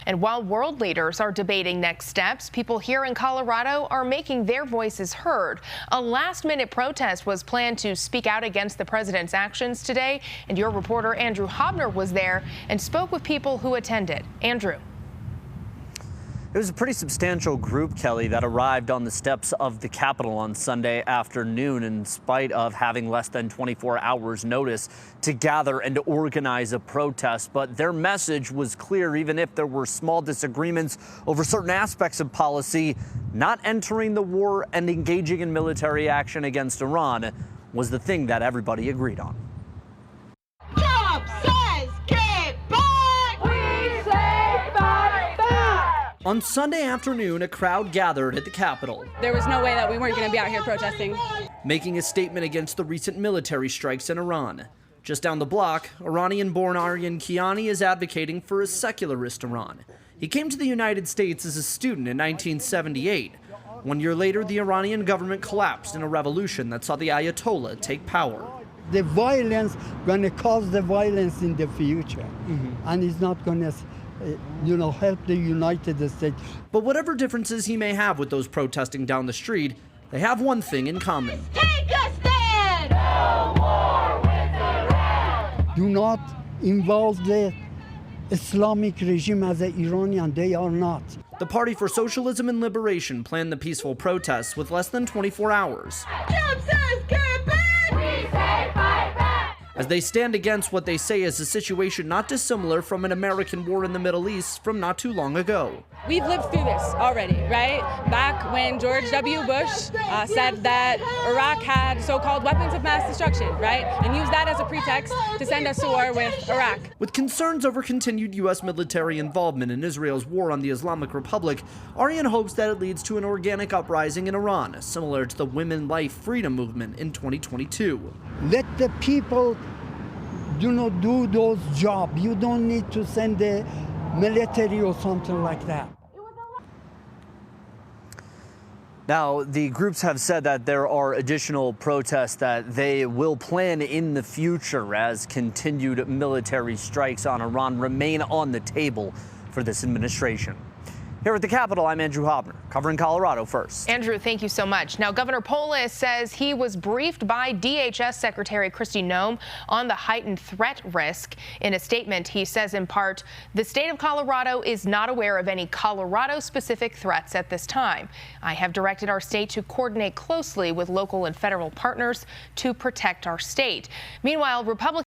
And while world leaders are debating next steps, people here in Colorado are making their voices heard. A last-minute protest was planned to speak out against the president's actions today, and your reporter Andrew Hobner was there and spoke with people who attended. Andrew. It was a pretty substantial group, Kelly, that arrived on the steps of the Capitol on Sunday afternoon in spite of having less than 24 hours notice to gather and organize a protest. But their message was clear, even if there were small disagreements over certain aspects of policy. Not entering the war and engaging in military action against Iran was the thing that everybody agreed on. Trump says get back! We say fight back! On Sunday afternoon, a crowd gathered at the Capitol. There was no way that we weren't going to be out here protesting. Making a statement against the recent military strikes in Iran. Just down the block, Iranian-born Aryan Kiani is advocating for a secularist Iran. He came to the United States as a student in 1978. 1 year later, the Iranian government collapsed in a revolution that saw the Ayatollah take power. The violence going to cause the violence in the future, and it's not going to help the United States. But whatever differences he may have with those protesting down the street, they have one thing in common. Take a stand! No war with Iran! Do not involve the Islamic regime as an Iranian. They are not. The Party for Socialism and Liberation planned the peaceful protests with less than 24 hours. Trump says get back! We say fight back! As they stand against what they say is a situation not dissimilar from an American war in the Middle East from not too long ago. We've lived through this already, right? Back when George W. Bush said that Iraq had so-called weapons of mass destruction, right? And used that as a pretext to send us to war with Iraq. With concerns over continued U.S. military involvement in Israel's war on the Islamic Republic, Aryan hopes that it leads to an organic uprising in Iran, similar to the Women Life Freedom movement in 2022. Let the people do those jobs. You don't need to send the military or something like that. Now, the groups have said that there are additional protests that they will plan in the future as continued military strikes on Iran remain on the table for this administration. Here at the Capitol, I'm Andrew Hobner, covering Colorado First. Andrew, thank you so much. Now, Governor Polis says he was briefed by DHS Secretary Kristi Noem on the heightened threat risk. In a statement, he says in part, the state of Colorado is not aware of any Colorado-specific threats at this time. I have directed our state to coordinate closely with local and federal partners to protect our state. Meanwhile, Republicans